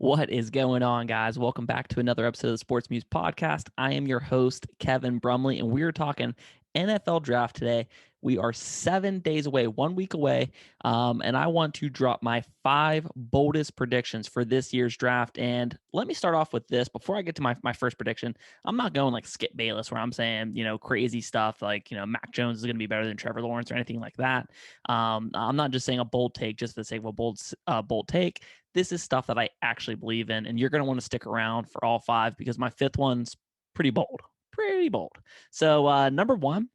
What is going on, guys? Welcome back to another episode of the Sports Muse Podcast. I am your host, Kevin Brumley, and we are talking NFL draft today. We are 7 days away, 1 week away, and I want to drop my 5 boldest predictions for this year's draft. And let me start off with this. Before I get to my first prediction, I'm not going like Skip Bayless, where I'm saying, crazy stuff like, Mac Jones is going to be better than Trevor Lawrence or anything like that. I'm not just saying a bold take just for the sake of a bold take. This is stuff that I actually believe in, and you're going to want to stick around for all 5 because my 5th one's pretty bold. Pretty bold. So, number 1,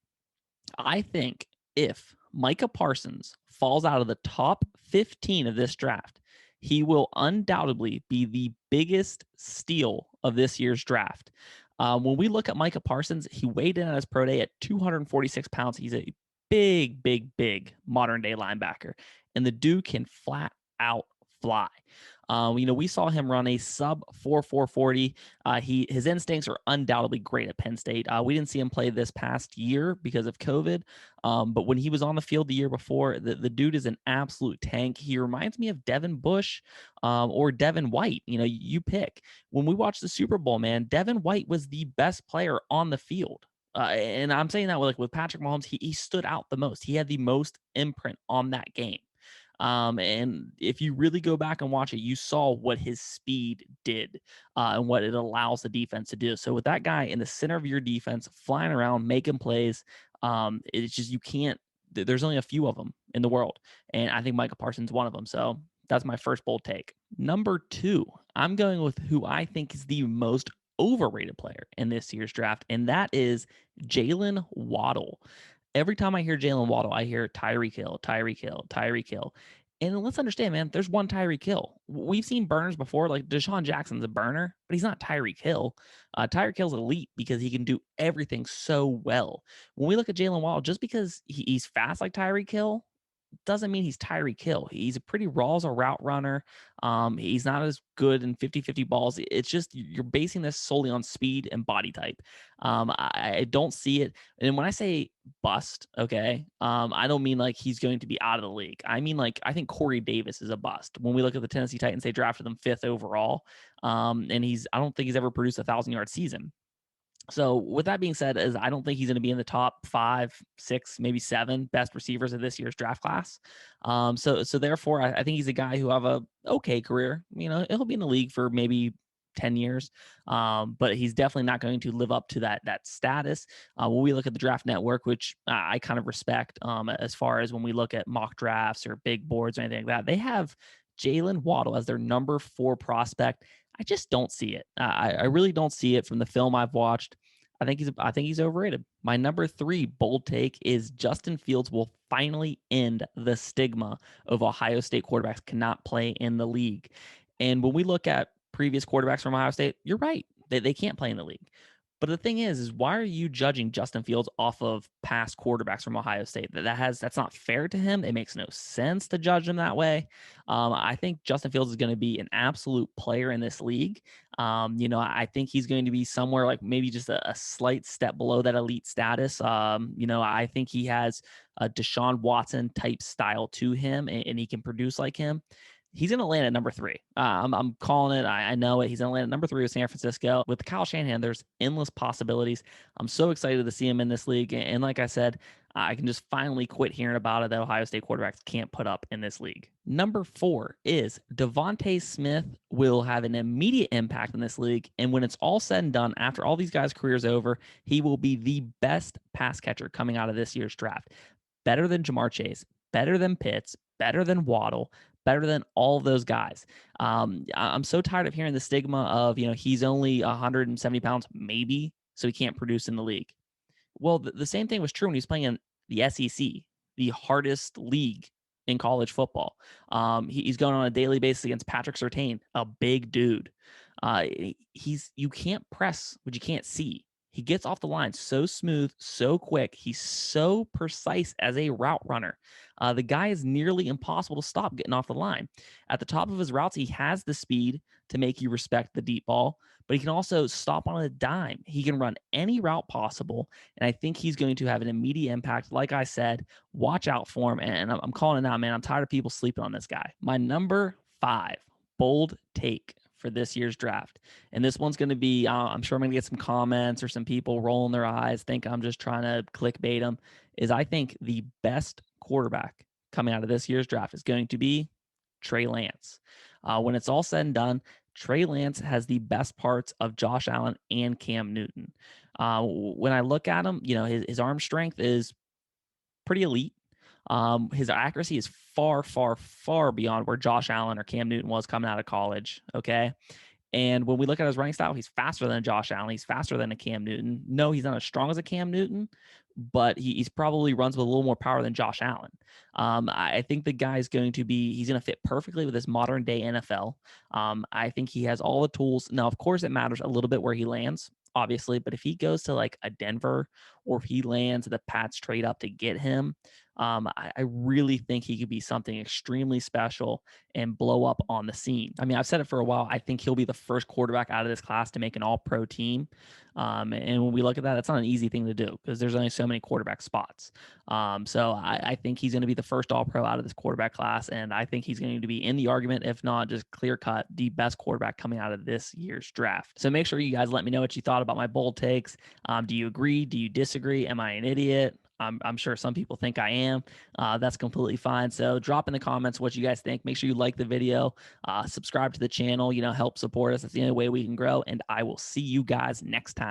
I think if Micah Parsons falls out of the top 15 of this draft, he will undoubtedly be the biggest steal of this year's draft. When we look at Micah Parsons, he weighed in at his pro day at 246 pounds. He's a big modern day linebacker, and the dude can flat out fly. We saw him run a sub 4.40. His instincts are undoubtedly great at Penn State. We didn't see him play this past year because of COVID, but when he was on the field the year before, the dude is an absolute tank. He reminds me of Devin Bush or Devin White. You pick. When we watched the Super Bowl, man, Devin White was the best player on the field. And I'm saying that with Patrick Mahomes, he stood out the most. He had the most imprint on that game. And if you really go back and watch it, you saw what his speed did and what it allows the defense to do. So with that guy in the center of your defense, flying around, making plays, it's just you can't. There's only a few of them in the world, and I think Micah Parsons is one of them. So that's my first bold take. Number 2, I'm going with who I think is the most overrated player in this year's draft, and that is Jalen Waddle. Every time I hear Jalen Waddle, I hear Tyreek Hill, Tyreek Hill, Tyreek Hill. And let's understand, man, there's one Tyreek Hill. We've seen burners before, like Deshaun Jackson's a burner, but he's not Tyreek Hill. Tyreek Hill's elite because he can do everything so well. When we look at Jalen Waddle, just because he's fast like Tyreek Hill, doesn't mean he's Tyreek Hill. He's a pretty raw as a route runner. He's not as good in 50-50 balls. It's just you're basing this solely on speed and body type. I don't see it. And when I say bust, okay, I don't mean like he's going to be out of the league. I mean like I think Corey Davis is a bust. When we look at the Tennessee Titans, they drafted him 5th overall, and I don't think he's ever produced a 1,000-yard season. So with that being said, is I don't think he's going to be in the top 5, 6, maybe 7 best receivers of this year's draft class. So therefore, I think he's a guy who have a okay career. He'll be in the league for maybe 10 years, but he's definitely not going to live up to that status. When we look at the Draft Network, which I kind of respect, as far as when we look at mock drafts or big boards or anything like that, they have Jalen Waddle as their number 4 prospect. I just don't see it. I really don't see it from the film I've watched. I think he's overrated. My number 3 bold take is Justin Fields will finally end the stigma of Ohio State quarterbacks cannot play in the league. And when we look at previous quarterbacks from Ohio State, you're right. They can't play in the league. But the thing is why are you judging Justin Fields off of past quarterbacks from Ohio State? That's not fair to him. It makes no sense to judge him that way. I think Justin Fields is going to be an absolute player in this league. I think he's going to be somewhere like maybe just a slight step below that elite status. I think he has a Deshaun Watson type style to him, and he can produce like him. He's going to land at number 3. I'm calling it. I know it. He's going to land at number 3 with San Francisco. With Kyle Shanahan, there's endless possibilities. I'm so excited to see him in this league. And like I said, I can just finally quit hearing about it that Ohio State quarterbacks can't put up in this league. Number 4 is Devonta Smith will have an immediate impact in this league. And when it's all said and done, after all these guys' careers over, he will be the best pass catcher coming out of this year's draft. Better than Jamar Chase, better than Pitts, better than Waddle, better than all of those guys. I'm so tired of hearing the stigma of, he's only 170 pounds, maybe, so he can't produce in the league. Well, the same thing was true when he was playing in the SEC, the hardest league in college football. He's going on a daily basis against Patrick Surtain, a big dude. You can't press what you can't see. He gets off the line so smooth, so quick. He's so precise as a route runner. The guy is nearly impossible to stop getting off the line. At the top of his routes, he has the speed to make you respect the deep ball, but he can also stop on a dime. He can run any route possible, and I think he's going to have an immediate impact. Like I said, watch out for him, and I'm calling it out, man. I'm tired of people sleeping on this guy. My number 5 bold take for this year's draft. And this one's going to be, I'm sure I'm going to get some comments or some people rolling their eyes, think I'm just trying to clickbait them, is I think the best quarterback coming out of this year's draft is going to be Trey Lance. When it's all said and done, Trey Lance has the best parts of Josh Allen and Cam Newton. When I look at him, his arm strength is pretty elite. His accuracy is far, far, far beyond where Josh Allen or Cam Newton was coming out of college. Okay. And when we look at his running style, he's faster than Josh Allen. He's faster than a Cam Newton. No, he's not as strong as a Cam Newton, but he's probably runs with a little more power than Josh Allen. I think the guy's he's going to fit perfectly with this modern day NFL. I think he has all the tools. Now, of course, it matters a little bit where he lands, obviously, but if he goes to like a Denver or if he lands the Pats trade up to get him, I really think he could be something extremely special and blow up on the scene. I mean, I've said it for a while. I think he'll be the first quarterback out of this class to make an all-pro team. And when we look at that, that's not an easy thing to do because there's only so many quarterback spots. So I think he's going to be the first all-pro out of this quarterback class. And I think he's going to be in the argument, if not just clear-cut, the best quarterback coming out of this year's draft. So make sure you guys let me know what you thought about my bold takes. Do you agree? Do you disagree? Am I an idiot? I'm sure some people think I am. That's completely fine. So drop in the comments what you guys think. Make sure you like the video, subscribe to the channel, help support us. That's the only way we can grow. And I will see you guys next time.